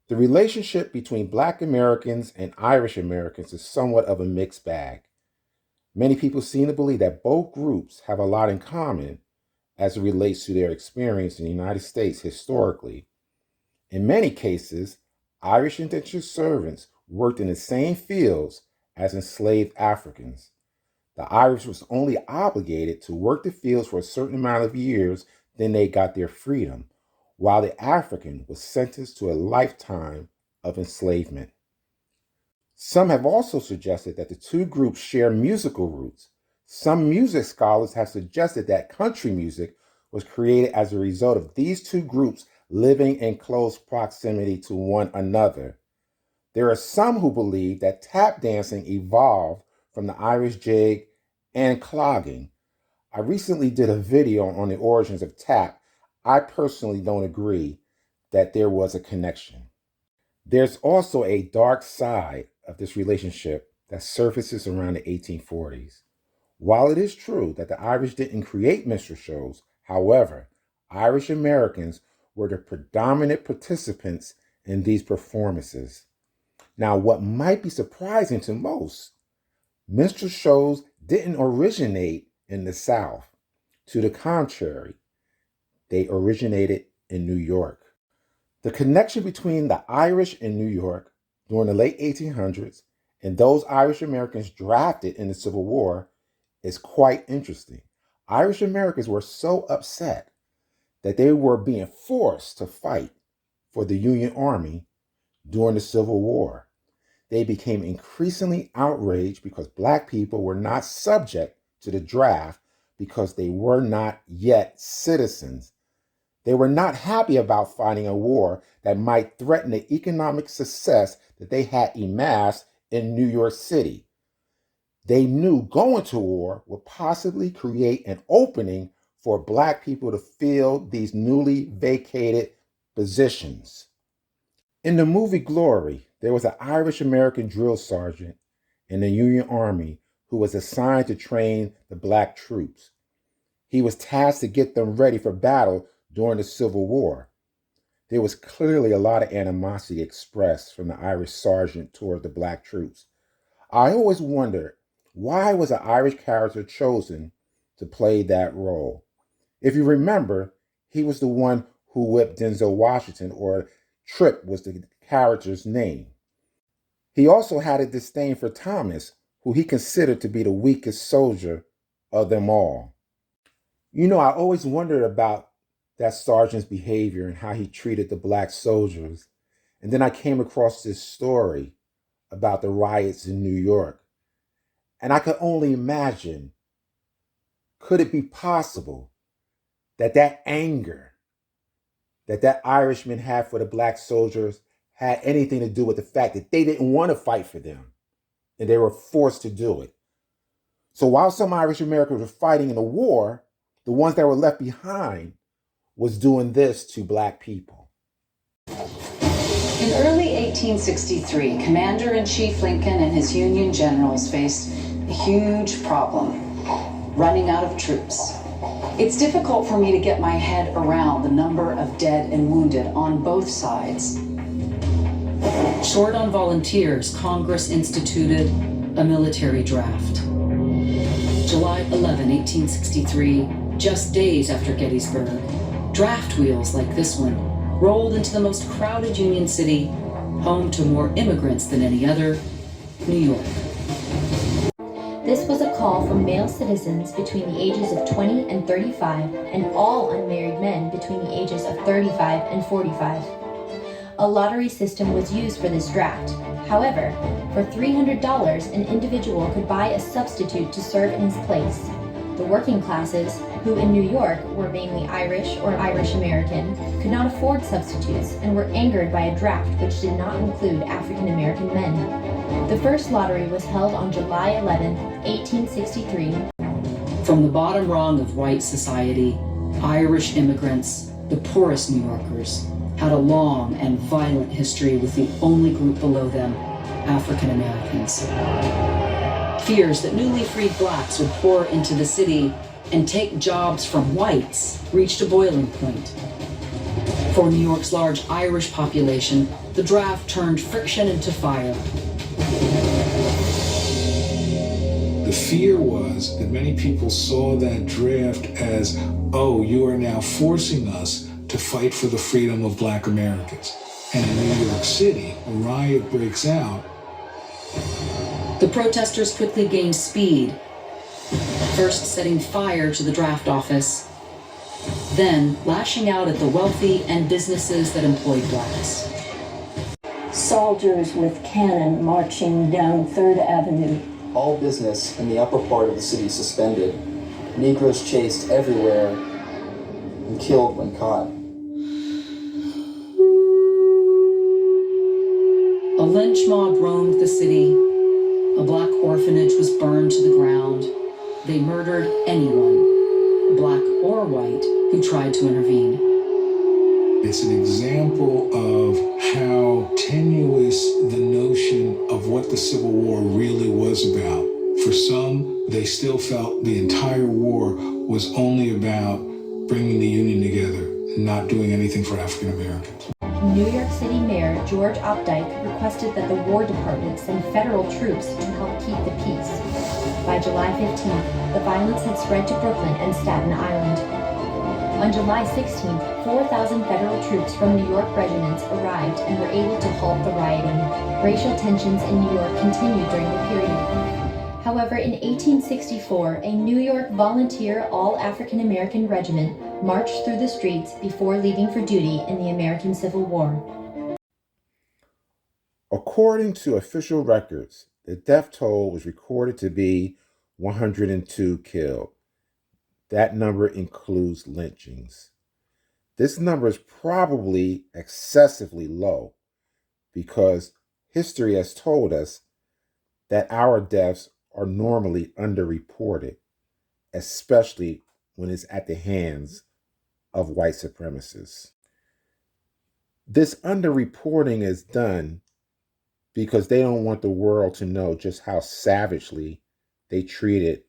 The relationship between Black Americans and Irish Americans is somewhat of a mixed bag. Many people seem to believe that both groups have a lot in common as it relates to their experience in the United States historically. In many cases, Irish indentured servants worked in the same fields as enslaved Africans. The Irish was only obligated to work the fields for a certain amount of years, then they got their freedom, while the African was sentenced to a lifetime of enslavement. Some have also suggested that the two groups share musical roots. Some music scholars have suggested that country music was created as a result of these two groups living in close proximity to one another. There are some who believe that tap dancing evolved from the Irish jig and clogging. I recently did a video on the origins of tap. I personally don't agree that there was a connection. There's also a dark side of this relationship that surfaces around the 1840s. While it is true that the Irish didn't create minstrel shows, however, Irish Americans were the predominant participants in these performances. Now, what might be surprising to most, minstrel shows didn't originate in the South. To the contrary, they originated in New York. The connection between the Irish in New York during the late 1800s and those Irish Americans drafted in the Civil War is quite interesting. Irish Americans were so upset that they were being forced to fight for the Union Army during the Civil War. They became increasingly outraged because Black people were not subject to the draft because they were not yet citizens. They were not happy about fighting a war that might threaten the economic success that they had amassed in New York City. They knew going to war would possibly create an opening for Black people to fill these newly vacated positions. In the movie Glory, there was an Irish American drill sergeant in the Union Army who was assigned to train the Black troops. He was tasked to get them ready for battle during the Civil War. There was clearly a lot of animosity expressed from the Irish sergeant toward the Black troops. I always wondered, why was an Irish character chosen to play that role? If you remember, he was the one who whipped Denzel Washington, or Trip was the character's name. He also had a disdain for Thomas, who he considered to be the weakest soldier of them all. I always wondered about that sergeant's behavior and how he treated the Black soldiers. And then I came across this story about the riots in New York. And I could only imagine, could it be possible that that anger that that Irishman had for the Black soldiers had anything to do with the fact that they didn't want to fight for them and they were forced to do it? So while some Irish Americans were fighting in the war, the ones that were left behind was doing this to Black people. In early 1863, Commander-in-Chief Lincoln and his Union generals faced a huge problem: running out of troops. It's difficult for me to get my head around the number of dead and wounded on both sides. Short on volunteers, Congress instituted a military draft. July 11, 1863, just days after Gettysburg, draft wheels like this one rolled into the most crowded Union city, home to more immigrants than any other, New York. This was a call from male citizens between the ages of 20 and 35 and all unmarried men between the ages of 35 and 45. A lottery system was used for this draft. However, for $300, an individual could buy a substitute to serve in his place. The working classes, who in New York were mainly Irish or Irish American, could not afford substitutes and were angered by a draft which did not include African American men. The first lottery was held on July 11, 1863. From the bottom rung of white society, Irish immigrants, the poorest New Yorkers, had a long and violent history with the only group below them, African Americans. Fears that newly freed Blacks would pour into the city and take jobs from whites reached a boiling point. For New York's large Irish population, the draft turned friction into fire. The fear was that many people saw that draft as, oh, you are now forcing us to fight for the freedom of Black Americans. And in New York City, a riot breaks out. The protesters quickly gained speed, first setting fire to the draft office, then lashing out at the wealthy and businesses that employed blacks. Soldiers with cannon marching down 3rd Avenue. All business in the upper part of the city suspended. Negroes chased everywhere and killed when caught. A lynch mob roamed the city. A black orphanage was burned to the ground. They murdered anyone, black or white, who tried to intervene. It's an example of how tenuous the notion of what the Civil War really was about. For some, they still felt the entire war was only about bringing the Union together and not doing anything for African Americans. New York City Mayor George Opdyke requested that the War Department send federal troops to help keep the peace. By July 15th, the violence had spread to Brooklyn and Staten Island. On July 16th, 4,000 federal troops from New York regiments arrived and were able to halt the rioting. Racial tensions in New York continued during the period. However, in 1864, a New York volunteer all-African American regiment marched through the streets before leaving for duty in the American Civil War. According to official records, the death toll was recorded to be 102 killed. That number includes lynchings. This number is probably excessively low because history has told us that our deaths are normally underreported, especially when it's at the hands of white supremacists. This underreporting is done because they don't want the world to know just how savagely they treated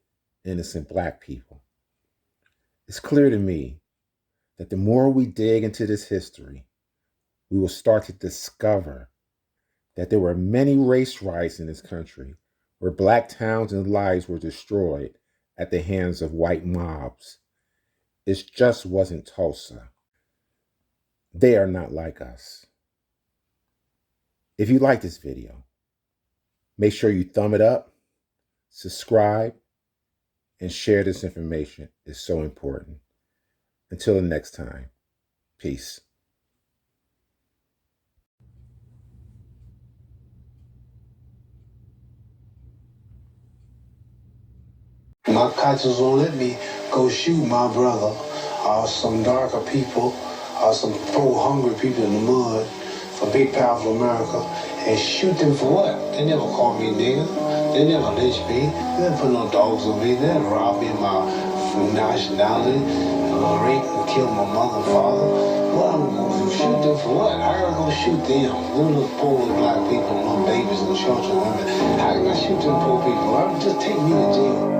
innocent black people. It's clear to me that the more we dig into this history, we will start to discover that there were many race riots in this country where black towns and lives were destroyed at the hands of white mobs. It just wasn't Tulsa. They are not like us. If you like this video, make sure you thumb it up, subscribe, and share this information. It's so important. Until the next time, peace. My conscience won't let me go shoot my brother or some darker people or some poor hungry people in the mud for big powerful America and shoot them for what? They never called me nigger. They never lynched me. They never put no dogs on me. They never robbed me of my nationality, rape and kill my mother and father. What I'm going to shoot them for what? How am I going to shoot them? Them little poor little black people, little babies and children and women. How can I shoot them poor people? Just take me to jail.